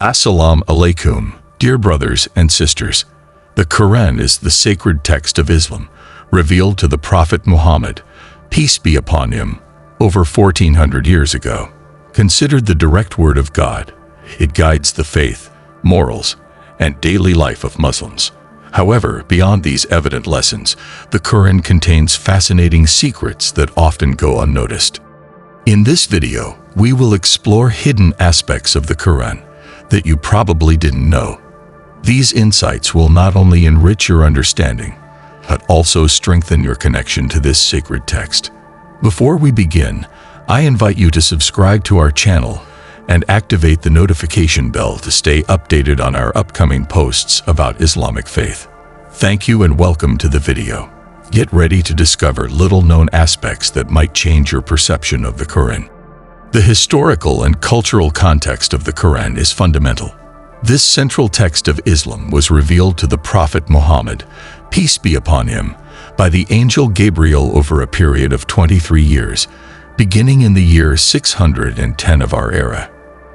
Assalamu alaikum, dear brothers and sisters. The Quran is the sacred text of Islam, revealed to the Prophet Muhammad, peace be upon him, over 1400 years ago. Considered the direct word of God, it guides the faith, morals, and daily life of Muslims. However, beyond these evident lessons, the Quran contains fascinating secrets that often go unnoticed. In this video, we will explore hidden aspects of the Quran that you probably didn't know. These insights will not only enrich your understanding, but also strengthen your connection to this sacred text. Before we begin, I invite you to subscribe to our channel and activate the notification bell to stay updated on our upcoming posts about Islamic faith. Thank you and welcome to the video. Get ready to discover little-known aspects that might change your perception of the Quran. The historical and cultural context of the Quran is fundamental. This central text of Islam was revealed to the Prophet Muhammad, peace be upon him, by the angel Gabriel over a period of 23 years, beginning in the year 610 of our era.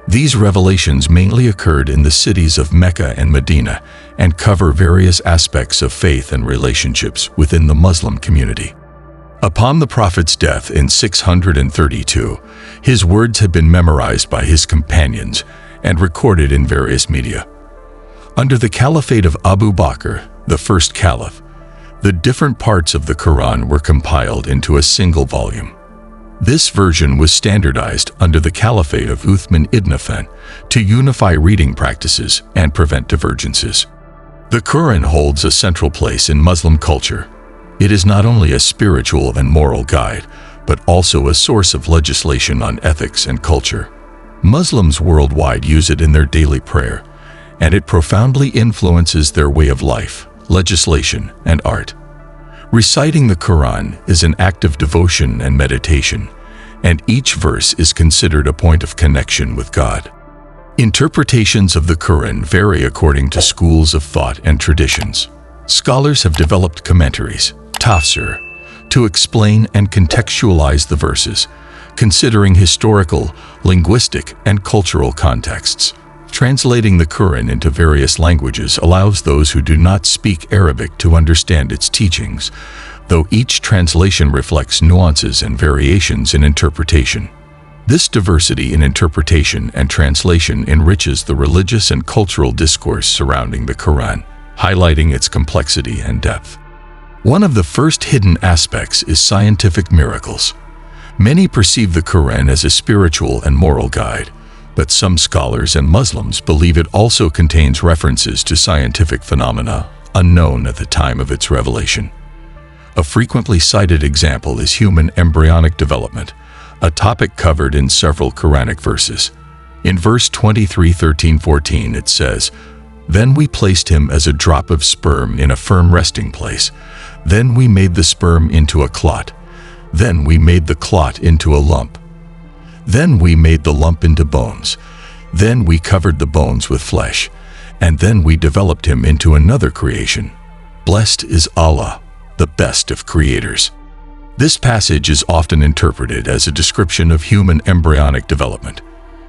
These revelations mainly occurred in the cities of Mecca and Medina and cover various aspects of faith and relationships within the Muslim community. Upon the Prophet's death in 632, his words had been memorized by his companions and recorded in various media. Under the Caliphate of Abu Bakr, the first caliph, the different parts of the Quran were compiled into a single volume. This version was standardized under the Caliphate of Uthman ibn Affan to unify reading practices and prevent divergences. The Quran holds a central place in Muslim culture. It is not only a spiritual and moral guide, but also a source of legislation on ethics and culture. Muslims worldwide use it in their daily prayer, and it profoundly influences their way of life, legislation, and art. Reciting the Quran is an act of devotion and meditation, and each verse is considered a point of connection with God. Interpretations of the Quran vary according to schools of thought and traditions. Scholars have developed commentaries, tafsir, to explain and contextualize the verses, considering historical, linguistic, and cultural contexts. Translating the Quran into various languages allows those who do not speak Arabic to understand its teachings, though each translation reflects nuances and variations in interpretation. This diversity in interpretation and translation enriches the religious and cultural discourse surrounding the Quran, highlighting its complexity and depth. One of the first hidden aspects is scientific miracles. Many perceive the Quran as a spiritual and moral guide, but some scholars and Muslims believe it also contains references to scientific phenomena unknown at the time of its revelation. A frequently cited example is human embryonic development, a topic covered in several Quranic verses. In verse 23:13-14 it says, "Then we placed him as a drop of sperm in a firm resting place. Then we made the sperm into a clot. Then we made the clot into a lump. Then we made the lump into bones. Then we covered the bones with flesh. And then we developed him into another creation. Blessed is Allah, the best of creators." This passage is often interpreted as a description of human embryonic development,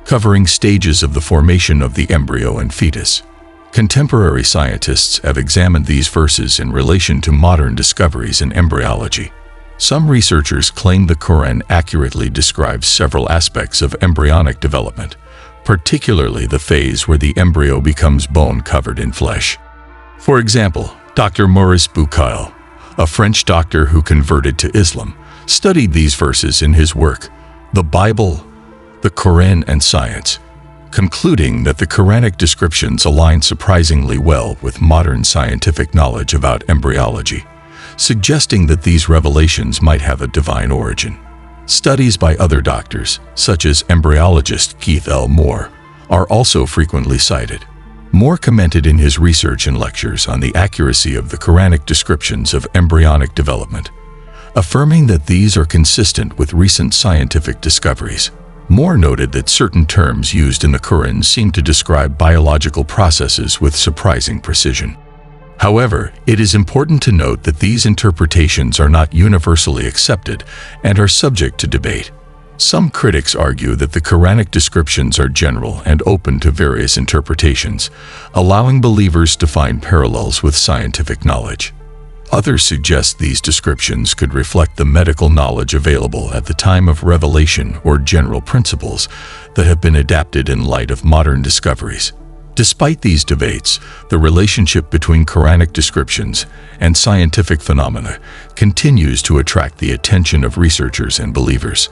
covering stages of the formation of the embryo and fetus. Contemporary scientists have examined these verses in relation to modern discoveries in embryology. Some researchers claim the Quran accurately describes several aspects of embryonic development, particularly the phase where the embryo becomes bone covered in flesh. For example, Dr. Maurice Bucaille, a French doctor who converted to Islam, studied these verses in his work, The Bible, the Quran and Science, concluding that the Quranic descriptions align surprisingly well with modern scientific knowledge about embryology, suggesting that these revelations might have a divine origin. Studies by other doctors, such as embryologist Keith L. Moore, are also frequently cited. Moore commented in his research and lectures on the accuracy of the Quranic descriptions of embryonic development, affirming that these are consistent with recent scientific discoveries. Moore noted that certain terms used in the Quran seem to describe biological processes with surprising precision. However, it is important to note that these interpretations are not universally accepted and are subject to debate. Some critics argue that the Quranic descriptions are general and open to various interpretations, allowing believers to find parallels with scientific knowledge. Others suggest these descriptions could reflect the medical knowledge available at the time of revelation or general principles that have been adapted in light of modern discoveries. Despite these debates, the relationship between Quranic descriptions and scientific phenomena continues to attract the attention of researchers and believers.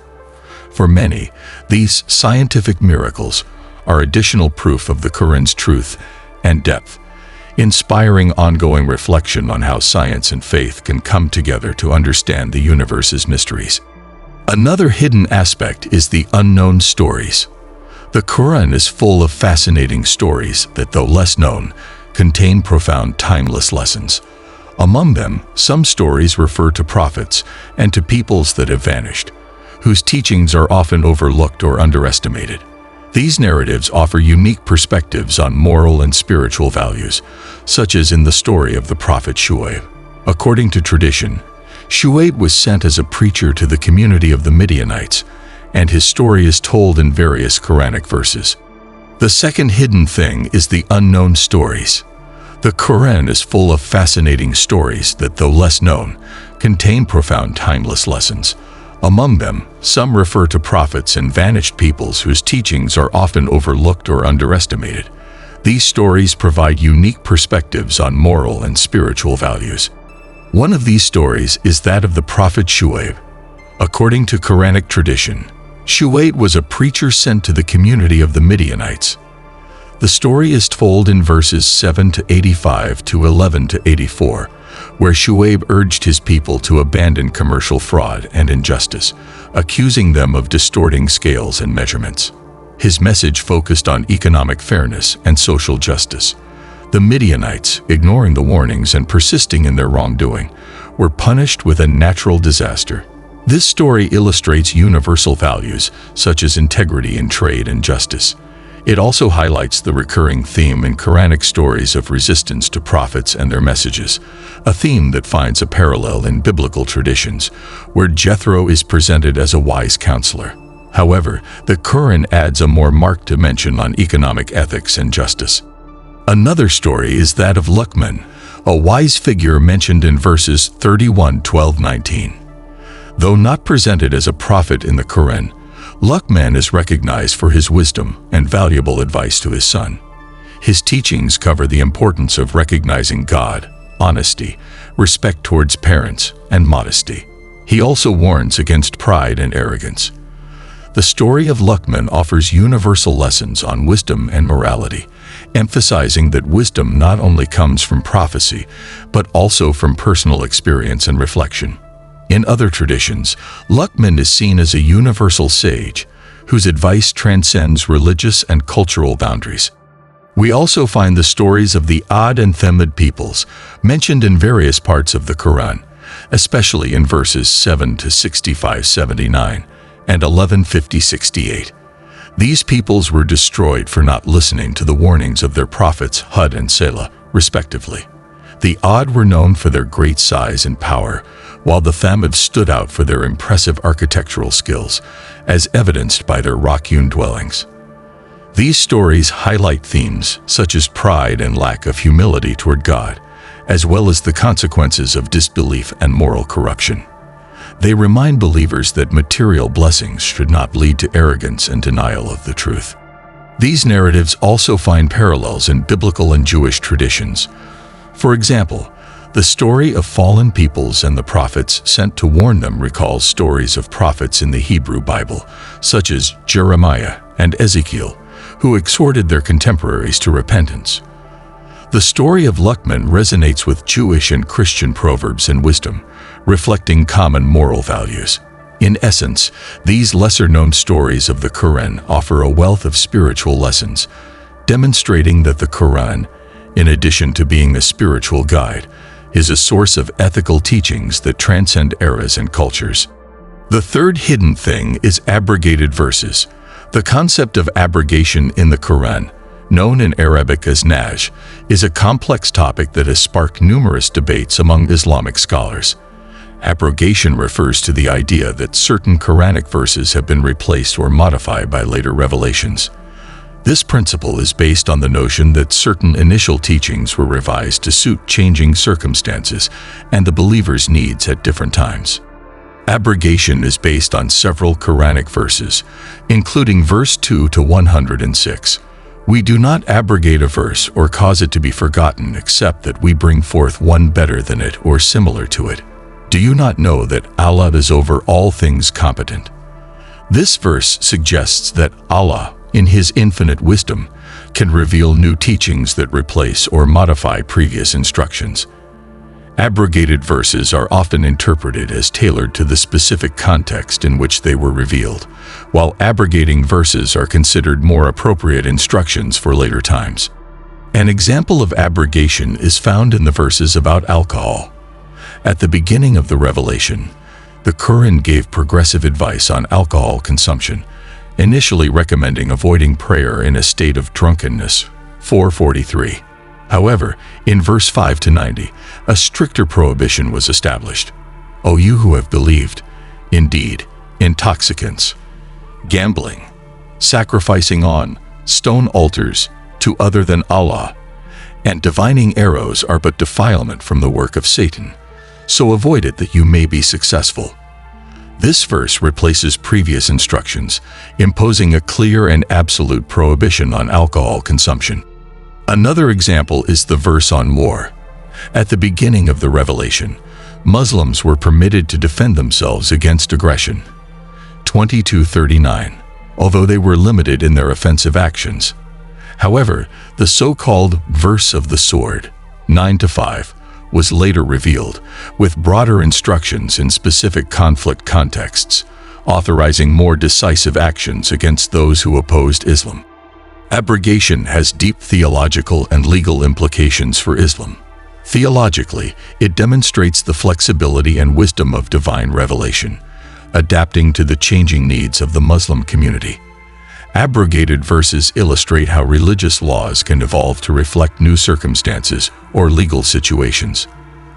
For many, these scientific miracles are additional proof of the Quran's truth and depth, inspiring ongoing reflection on how science and faith can come together to understand the universe's mysteries. Another hidden aspect is the unknown stories. The Quran is full of fascinating stories that, though less known, contain profound timeless lessons. Among them, some stories refer to prophets and to peoples that have vanished, whose teachings are often overlooked or underestimated. These narratives offer unique perspectives on moral and spiritual values, such as in the story of the Prophet Shuaib. According to tradition, Shuaib was sent as a preacher to the community of the Midianites, and his story is told in various Quranic verses. The second hidden thing is the unknown stories. The Quran is full of fascinating stories that, though less known, contain profound timeless lessons. Among them, some refer to prophets and vanished peoples whose teachings are often overlooked or underestimated. These stories provide unique perspectives on moral and spiritual values. One of these stories is that of the Prophet Shuaib. According to Quranic tradition, Shuaib was a preacher sent to the community of the Midianites. The story is told in verses 7 to 85 to 11 to 84, where Shuaib urged his people to abandon commercial fraud and injustice, accusing them of distorting scales and measurements. His message focused on economic fairness and social justice. The Midianites, ignoring the warnings and persisting in their wrongdoing, were punished with a natural disaster. This story illustrates universal values such as integrity in trade and justice. It also highlights the recurring theme in Quranic stories of resistance to prophets and their messages, a theme that finds a parallel in biblical traditions, where Jethro is presented as a wise counselor. However, the Quran adds a more marked dimension on economic ethics and justice. Another story is that of Luqman, a wise figure mentioned in verses 31, 12, 19. Though not presented as a prophet in the Quran, Luqman is recognized for his wisdom and valuable advice to his son. His teachings cover the importance of recognizing God, honesty, respect towards parents, and modesty. He also warns against pride and arrogance. The story of Luqman offers universal lessons on wisdom and morality, emphasizing that wisdom not only comes from prophecy, but also from personal experience and reflection. In other traditions, Luqman is seen as a universal sage, whose advice transcends religious and cultural boundaries. We also find the stories of the Aad and Thamud peoples, mentioned in various parts of the Quran, especially in verses 7 to 65-79 and 11-50-68. These peoples were destroyed for not listening to the warnings of their prophets Hud and Selah, respectively. The Aad were known for their great size and power, while the Thamud stood out for their impressive architectural skills, as evidenced by their rock-hewn dwellings. These stories highlight themes such as pride and lack of humility toward God, as well as the consequences of disbelief and moral corruption. They remind believers that material blessings should not lead to arrogance and denial of the truth. These narratives also find parallels in biblical and Jewish traditions. For example, the story of fallen peoples and the prophets sent to warn them recalls stories of prophets in the Hebrew Bible, such as Jeremiah and Ezekiel, who exhorted their contemporaries to repentance. The story of Luqman resonates with Jewish and Christian proverbs and wisdom, reflecting common moral values. In essence, these lesser-known stories of the Quran offer a wealth of spiritual lessons, demonstrating that the Quran, in addition to being a spiritual guide, is a source of ethical teachings that transcend eras and cultures. The third hidden thing is abrogated verses. The concept of abrogation in the Quran, known in Arabic as Najj, is a complex topic that has sparked numerous debates among Islamic scholars. Abrogation refers to the idea that certain Quranic verses have been replaced or modified by later revelations. This principle is based on the notion that certain initial teachings were revised to suit changing circumstances and the believer's needs at different times. Abrogation is based on several Quranic verses, including verse 2 to 106. We do not abrogate a verse or cause it to be forgotten except that we bring forth one better than it or similar to it. Do you not know that Allah is over all things competent? This verse suggests that Allah, in His infinite wisdom, can reveal new teachings that replace or modify previous instructions. Abrogated verses are often interpreted as tailored to the specific context in which they were revealed, while abrogating verses are considered more appropriate instructions for later times. An example of abrogation is found in the verses about alcohol. At the beginning of the revelation, the Quran gave progressive advice on alcohol consumption, initially recommending avoiding prayer in a state of drunkenness, 443. However, in verse 5 to 90, a stricter prohibition was established. O you who have believed, indeed, intoxicants, gambling, sacrificing on stone altars to other than Allah, and divining arrows are but defilement from the work of Satan. So avoid it that you may be successful. This verse replaces previous instructions, imposing a clear and absolute prohibition on alcohol consumption. Another example is the verse on war. At the beginning of the revelation, Muslims were permitted to defend themselves against aggression, 22:39, although they were limited in their offensive actions. However, the so-called verse of the sword, 9-5, was later revealed, with broader instructions in specific conflict contexts, authorizing more decisive actions against those who opposed Islam. Abrogation has deep theological and legal implications for Islam. Theologically, it demonstrates the flexibility and wisdom of divine revelation, adapting to the changing needs of the Muslim community. Abrogated verses illustrate how religious laws can evolve to reflect new circumstances or legal situations.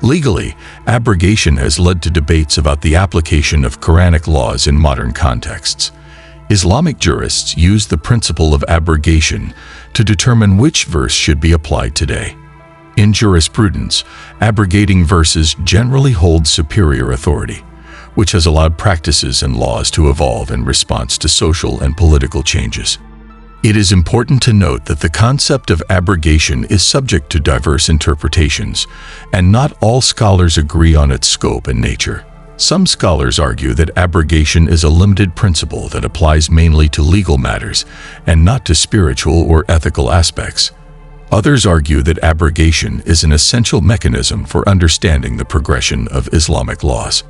Legally, abrogation has led to debates about the application of Quranic laws in modern contexts. Islamic jurists use the principle of abrogation to determine which verse should be applied today. In jurisprudence, abrogating verses generally hold superior authority, which has allowed practices and laws to evolve in response to social and political changes. It is important to note that the concept of abrogation is subject to diverse interpretations, and not all scholars agree on its scope and nature. Some scholars argue that abrogation is a limited principle that applies mainly to legal matters and not to spiritual or ethical aspects. Others argue that abrogation is an essential mechanism for understanding the progression of Islamic laws.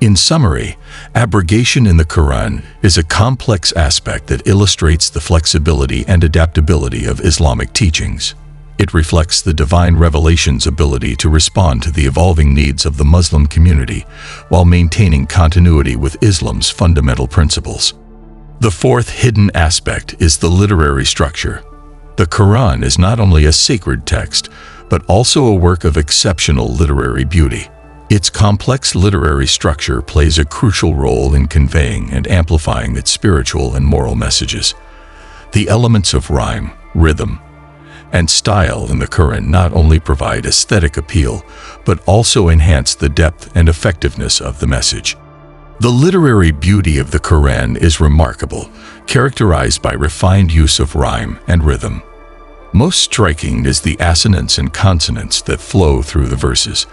In summary, abrogation in the Quran is a complex aspect that illustrates the flexibility and adaptability of Islamic teachings. It reflects the divine revelation's ability to respond to the evolving needs of the Muslim community while maintaining continuity with Islam's fundamental principles. The fourth hidden aspect is the literary structure. The Quran is not only a sacred text, but also a work of exceptional literary beauty. Its complex literary structure plays a crucial role in conveying and amplifying its spiritual and moral messages. The elements of rhyme, rhythm, and style in the Quran not only provide aesthetic appeal, but also enhance the depth and effectiveness of the message. The literary beauty of the Quran is remarkable, characterized by refined use of rhyme and rhythm. Most striking is the assonance and consonants that flow through the verses.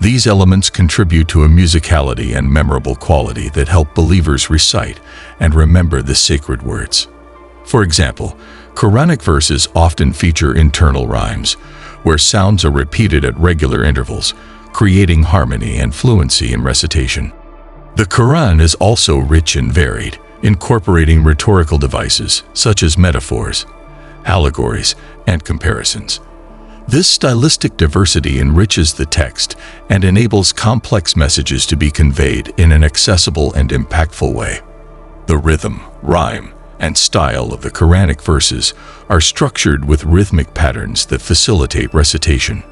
These elements contribute to a musicality and memorable quality that help believers recite and remember the sacred words. For example, Quranic verses often feature internal rhymes, where sounds are repeated at regular intervals, creating harmony and fluency in recitation. The Quran is also rich and varied, incorporating rhetorical devices such as metaphors, allegories, and comparisons. This stylistic diversity enriches the text and enables complex messages to be conveyed in an accessible and impactful way. The rhythm, rhyme, and style of the Quranic verses are structured with rhythmic patterns that facilitate recitation.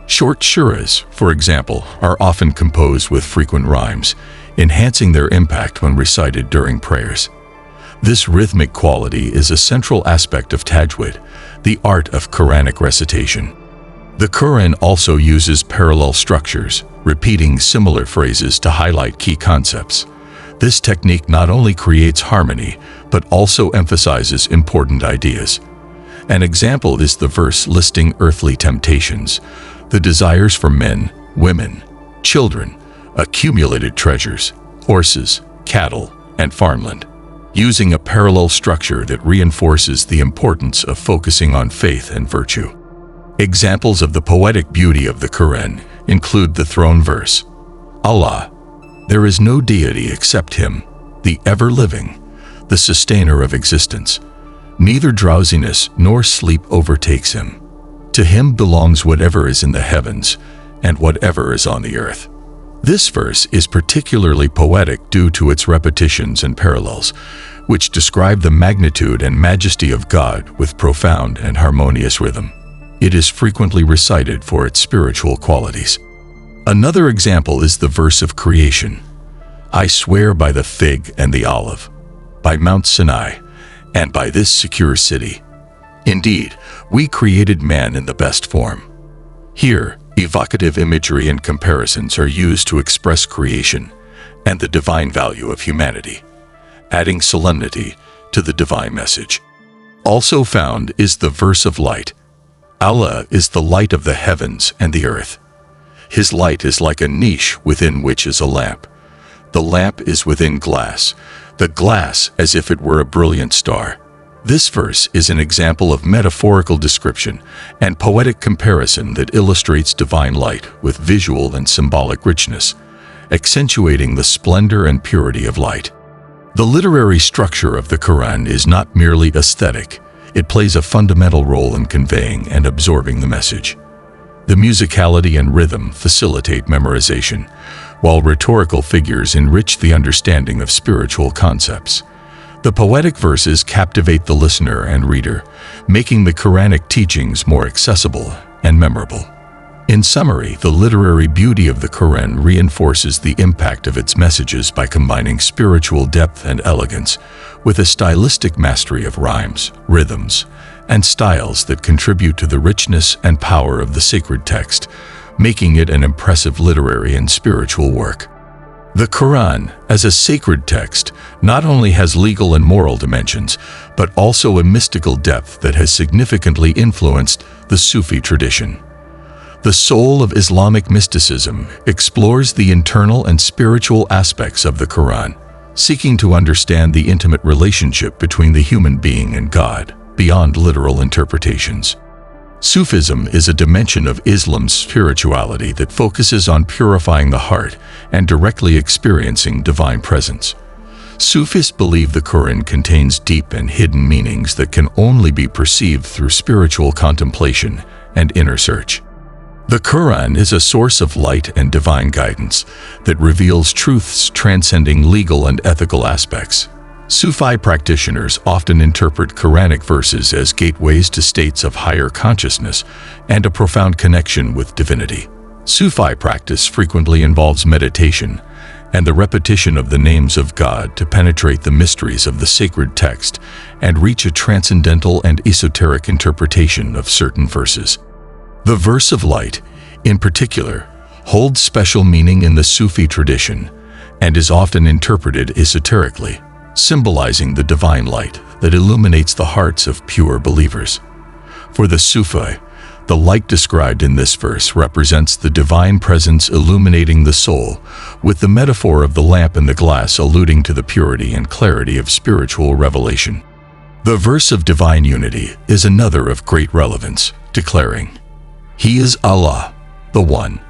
Short shuras, for example, are often composed with frequent rhymes, enhancing their impact when recited during prayers. This rhythmic quality is a central aspect of tajwid, the art of Quranic recitation. The Quran also uses parallel structures, repeating similar phrases to highlight key concepts. This technique not only creates harmony, but also emphasizes important ideas. An example is the verse listing earthly temptations, the desires for men, women, children, accumulated treasures, horses, cattle, and farmland, using a parallel structure that reinforces the importance of focusing on faith and virtue. Examples of the poetic beauty of the Quran include the throne verse, Allah, there is no deity except Him, the ever-living, the sustainer of existence. Neither drowsiness nor sleep overtakes Him. To Him belongs whatever is in the heavens and whatever is on the earth. This verse is particularly poetic due to its repetitions and parallels, which describe the magnitude and majesty of God with profound and harmonious rhythm. It is frequently recited for its spiritual qualities. Another example is the verse of creation. I swear by the fig and the olive, by Mount Sinai, and by this secure city. Indeed, we created man in the best form. Here, evocative imagery and comparisons are used to express creation and the divine value of humanity, adding solemnity to the divine message. Also found is the verse of light. Allah is the light of the heavens and the earth. His light is like a niche within which is a lamp. The lamp is within glass, the glass as if it were a brilliant star. This verse is an example of metaphorical description and poetic comparison that illustrates divine light with visual and symbolic richness, accentuating the splendor and purity of light. The literary structure of the Quran is not merely aesthetic. It plays a fundamental role in conveying and absorbing the message. The musicality and rhythm facilitate memorization, while rhetorical figures enrich the understanding of spiritual concepts. The poetic verses captivate the listener and reader, making the Quranic teachings more accessible and memorable. In summary, the literary beauty of the Quran reinforces the impact of its messages by combining spiritual depth and elegance with a stylistic mastery of rhymes, rhythms, and styles that contribute to the richness and power of the sacred text, making it an impressive literary and spiritual work. The Quran, as a sacred text, not only has legal and moral dimensions, but also a mystical depth that has significantly influenced the Sufi tradition. The soul of Islamic mysticism explores the internal and spiritual aspects of the Quran, seeking to understand the intimate relationship between the human being and God, beyond literal interpretations. Sufism is a dimension of Islam's spirituality that focuses on purifying the heart and directly experiencing divine presence. Sufis believe the Quran contains deep and hidden meanings that can only be perceived through spiritual contemplation and inner search. The Quran is a source of light and divine guidance that reveals truths transcending legal and ethical aspects. Sufi practitioners often interpret Quranic verses as gateways to states of higher consciousness and a profound connection with divinity. Sufi practice frequently involves meditation and the repetition of the names of God to penetrate the mysteries of the sacred text and reach a transcendental and esoteric interpretation of certain verses. The verse of light, in particular, holds special meaning in the Sufi tradition and is often interpreted esoterically, symbolizing the divine light that illuminates the hearts of pure believers. For the Sufi, the light described in this verse represents the divine presence illuminating the soul, with the metaphor of the lamp in the glass alluding to the purity and clarity of spiritual revelation. The verse of divine unity is another of great relevance, declaring, He is Allah, the One,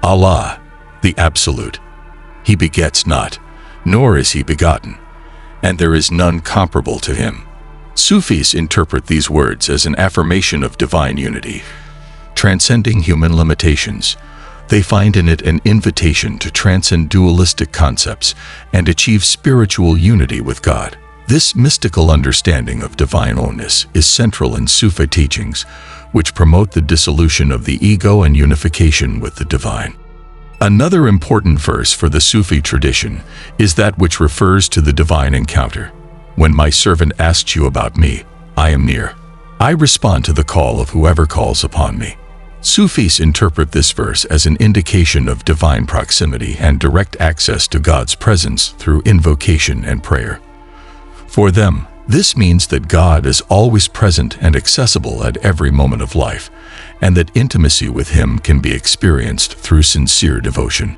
Allah, the Absolute. He begets not, nor is He begotten, and there is none comparable to Him. Sufis interpret these words as an affirmation of divine unity, transcending human limitations. They find in it an invitation to transcend dualistic concepts and achieve spiritual unity with God. This mystical understanding of divine oneness is central in Sufi teachings, which promote the dissolution of the ego and unification with the divine. Another important verse for the Sufi tradition is that which refers to the divine encounter. When my servant asks you about me, I am near. I respond to the call of whoever calls upon me. Sufis interpret this verse as an indication of divine proximity and direct access to God's presence through invocation and prayer. For them, this means that God is always present and accessible at every moment of life, and that intimacy with Him can be experienced through sincere devotion.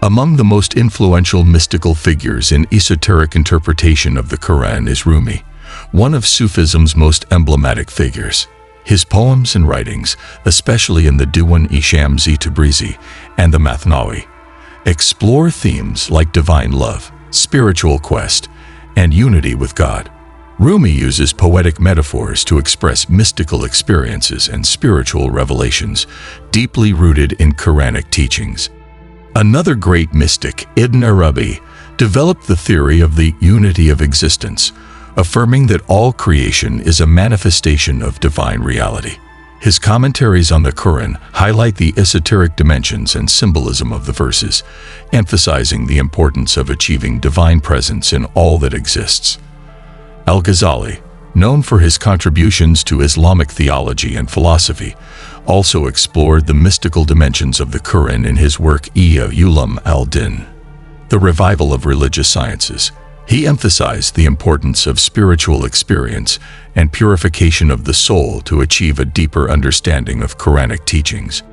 Among the most influential mystical figures in esoteric interpretation of the Quran is Rumi, one of Sufism's most emblematic figures. His poems and writings, especially in the Diwan-e-Shamsi Tabrizi and the Mathnawi, explore themes like divine love, spiritual quest, and unity with God. Rumi uses poetic metaphors to express mystical experiences and spiritual revelations deeply rooted in Quranic teachings. Another great mystic, Ibn Arabi, developed the theory of the unity of existence, affirming that all creation is a manifestation of divine reality. His commentaries on the Quran highlight the esoteric dimensions and symbolism of the verses, emphasizing the importance of achieving divine presence in all that exists. Al-Ghazali, known for his contributions to Islamic theology and philosophy, also explored the mystical dimensions of the Quran in his work Ihya Ulum al-Din, The Revival of Religious Sciences. He emphasized the importance of spiritual experience and purification of the soul to achieve a deeper understanding of Quranic teachings.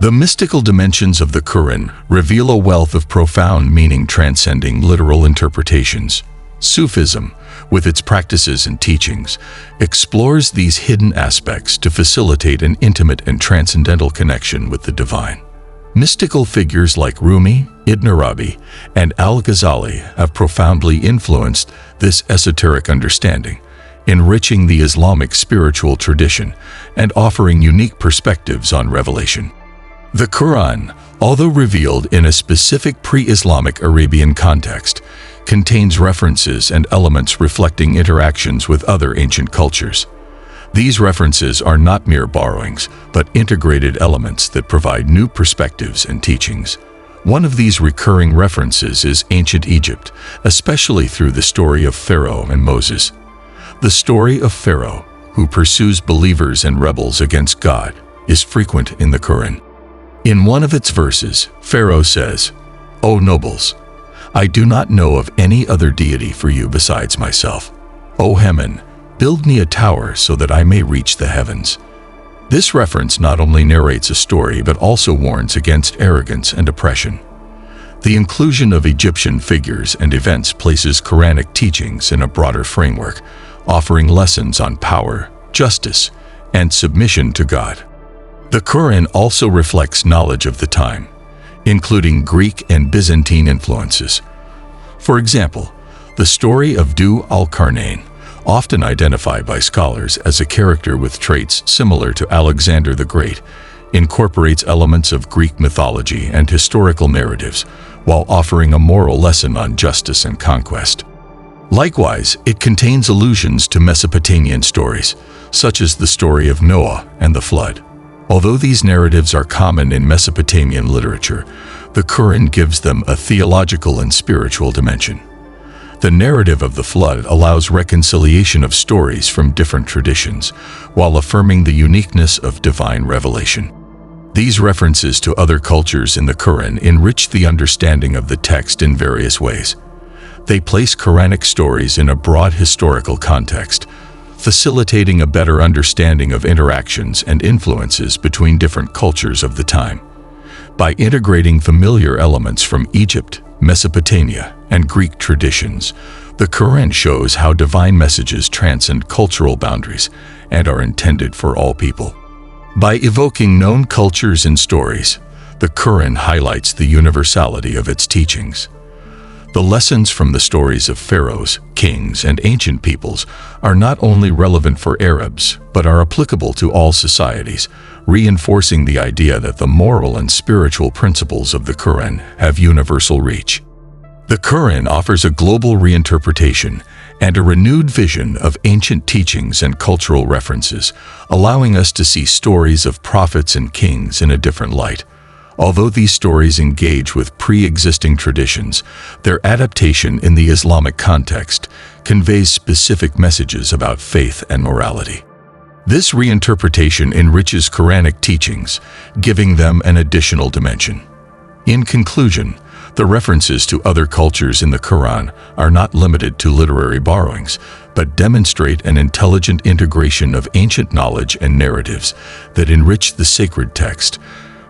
The mystical dimensions of the Quran reveal a wealth of profound meaning transcending literal interpretations. Sufism, with its practices and teachings, explores these hidden aspects to facilitate an intimate and transcendental connection with the divine. Mystical figures like Rumi, Ibn Arabi, and Al-Ghazali have profoundly influenced this esoteric understanding, enriching the Islamic spiritual tradition and offering unique perspectives on revelation. The Quran, although revealed in a specific pre-Islamic Arabian context, contains references and elements reflecting interactions with other ancient cultures. These references are not mere borrowings, but integrated elements that provide new perspectives and teachings. One of these recurring references is ancient Egypt, especially through the story of Pharaoh and Moses. The story of Pharaoh, who pursues believers and rebels against God, is frequent in the Quran. In one of its verses, Pharaoh says, "O nobles, I do not know of any other deity for you besides myself. O Hemen, build me a tower so that I may reach the heavens." This reference not only narrates a story but also warns against arrogance and oppression. The inclusion of Egyptian figures and events places Quranic teachings in a broader framework, offering lessons on power, justice, and submission to God. The Quran also reflects knowledge of the time, including Greek and Byzantine influences. For example, the story of Dhu al-Qarnayn, often identified by scholars as a character with traits similar to Alexander the Great, incorporates elements of Greek mythology and historical narratives, while offering a moral lesson on justice and conquest. Likewise, it contains allusions to Mesopotamian stories, such as the story of Noah and the flood. Although these narratives are common in Mesopotamian literature, the Quran gives them a theological and spiritual dimension. The narrative of the flood allows reconciliation of stories from different traditions, while affirming the uniqueness of divine revelation. These references to other cultures in the Quran enrich the understanding of the text in various ways. They place Quranic stories in a broad historical context, facilitating a better understanding of interactions and influences between different cultures of the time. By integrating familiar elements from Egypt, Mesopotamia, and Greek traditions, the Quran shows how divine messages transcend cultural boundaries and are intended for all people. By evoking known cultures and stories, the Quran highlights the universality of its teachings. The lessons from the stories of pharaohs, kings, and ancient peoples are not only relevant for Arabs, but are applicable to all societies, reinforcing the idea that the moral and spiritual principles of the Quran have universal reach. The Quran offers a global reinterpretation, and a renewed vision of ancient teachings and cultural references, allowing us to see stories of prophets and kings in a different light. Although these stories engage with pre-existing traditions, their adaptation in the Islamic context conveys specific messages about faith and morality. This reinterpretation enriches Quranic teachings, giving them an additional dimension. In conclusion, the references to other cultures in the Quran are not limited to literary borrowings, but demonstrate an intelligent integration of ancient knowledge and narratives that enrich the sacred text,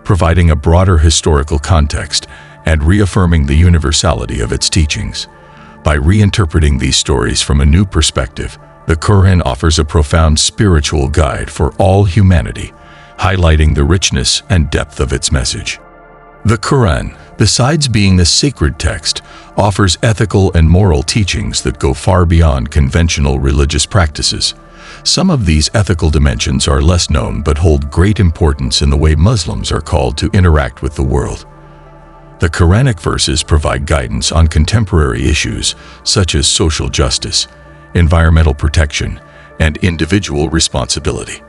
providing a broader historical context and reaffirming the universality of its teachings. By reinterpreting these stories from a new perspective, the Quran offers a profound spiritual guide for all humanity, highlighting the richness and depth of its message. The Quran, besides being a sacred text, offers ethical and moral teachings that go far beyond conventional religious practices. Some of these ethical dimensions are less known but hold great importance in the way Muslims are called to interact with the world. The Quranic verses provide guidance on contemporary issues such as social justice, environmental protection, and individual responsibility.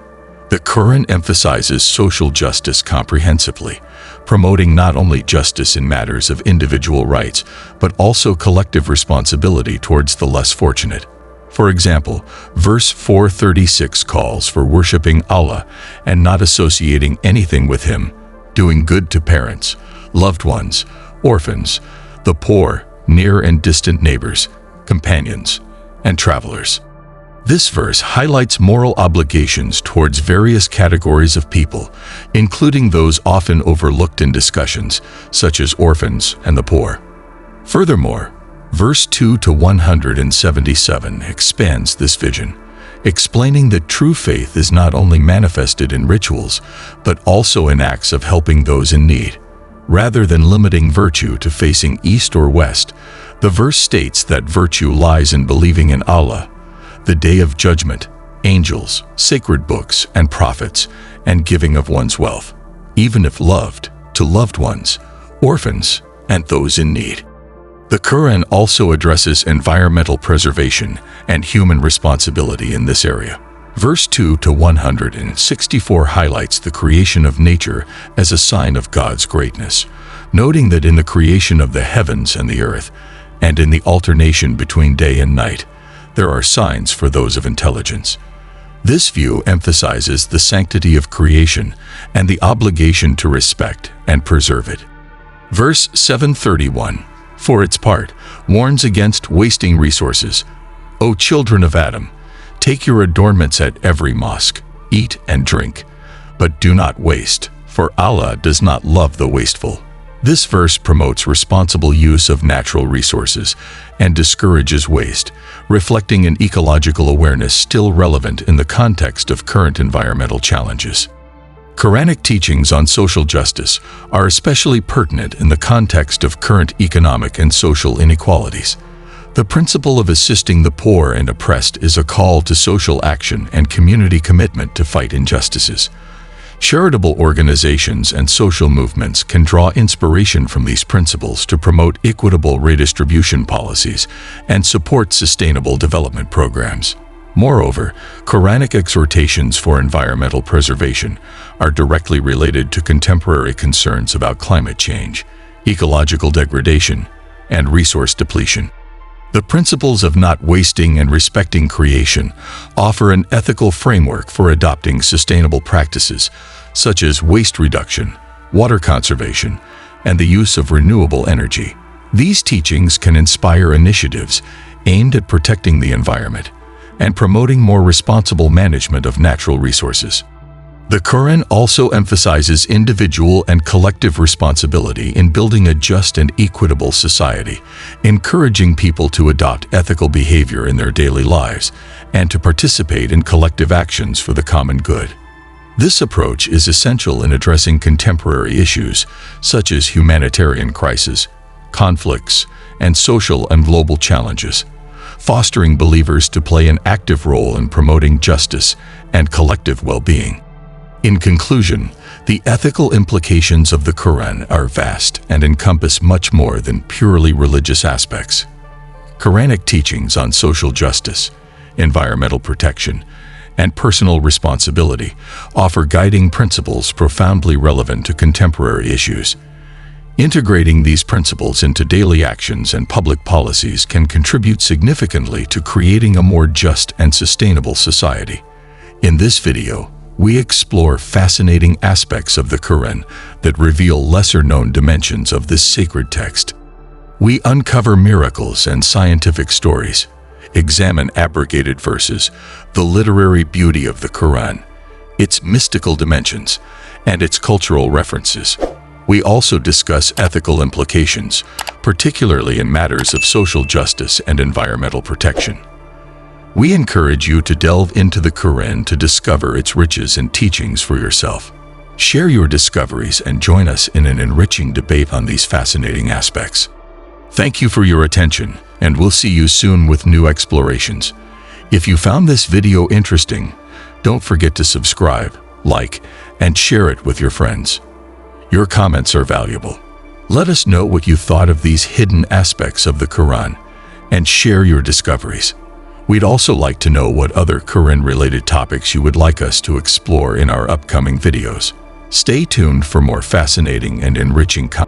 The Quran emphasizes social justice comprehensively, promoting not only justice in matters of individual rights, but also collective responsibility towards the less fortunate. For example, verse 436 calls for worshiping Allah and not associating anything with Him, doing good to parents, loved ones, orphans, the poor, near and distant neighbors, companions, and travelers. This verse highlights moral obligations towards various categories of people, including those often overlooked in discussions, such as orphans and the poor. Furthermore, verse 2 to 177 expands this vision, explaining that true faith is not only manifested in rituals, but also in acts of helping those in need. Rather than limiting virtue to facing east or west, the verse states that virtue lies in believing in Allah, the Day of Judgment, angels, sacred books, and prophets, and giving of one's wealth, even if loved, to loved ones, orphans, and those in need. The Quran also addresses environmental preservation and human responsibility in this area. Verse 2 to 164 highlights the creation of nature as a sign of God's greatness, noting that in the creation of the heavens and the earth, and in the alternation between day and night, there are signs for those of intelligence. This view emphasizes the sanctity of creation and the obligation to respect and preserve it. Verse 731, for its part, warns against wasting resources. O children of Adam, take your adornments at every mosque, eat and drink, but do not waste, for Allah does not love the wasteful. This verse promotes responsible use of natural resources and discourages waste, reflecting an ecological awareness still relevant in the context of current environmental challenges. Quranic teachings on social justice are especially pertinent in the context of current economic and social inequalities. The principle of assisting the poor and oppressed is a call to social action and community commitment to fight injustices. Charitable organizations and social movements can draw inspiration from these principles to promote equitable redistribution policies and support sustainable development programs. Moreover, Quranic exhortations for environmental preservation are directly related to contemporary concerns about climate change, ecological degradation, and resource depletion. The principles of not wasting and respecting creation offer an ethical framework for adopting sustainable practices such as waste reduction, water conservation, and the use of renewable energy. These teachings can inspire initiatives aimed at protecting the environment and promoting more responsible management of natural resources. The Quran also emphasizes individual and collective responsibility in building a just and equitable society, encouraging people to adopt ethical behavior in their daily lives and to participate in collective actions for the common good. This approach is essential in addressing contemporary issues such as humanitarian crises, conflicts, and social and global challenges, fostering believers to play an active role in promoting justice and collective well-being. In conclusion, the ethical implications of the Quran are vast and encompass much more than purely religious aspects. Quranic teachings on social justice, environmental protection, and personal responsibility offer guiding principles profoundly relevant to contemporary issues. Integrating these principles into daily actions and public policies can contribute significantly to creating a more just and sustainable society. In this video, we explore fascinating aspects of the Quran that reveal lesser-known dimensions of this sacred text. We uncover miracles and scientific stories, examine abrogated verses, the literary beauty of the Quran, its mystical dimensions, and its cultural references. We also discuss ethical implications, particularly in matters of social justice and environmental protection. We encourage you to delve into the Quran to discover its riches and teachings for yourself. Share your discoveries and join us in an enriching debate on these fascinating aspects. Thank you for your attention, and we'll see you soon with new explorations. If you found this video interesting, don't forget to subscribe, like, and share it with your friends. Your comments are valuable. Let us know what you thought of these hidden aspects of the Quran, and share your discoveries. We'd also like to know what other Quran-related topics you would like us to explore in our upcoming videos. Stay tuned for more fascinating and enriching content.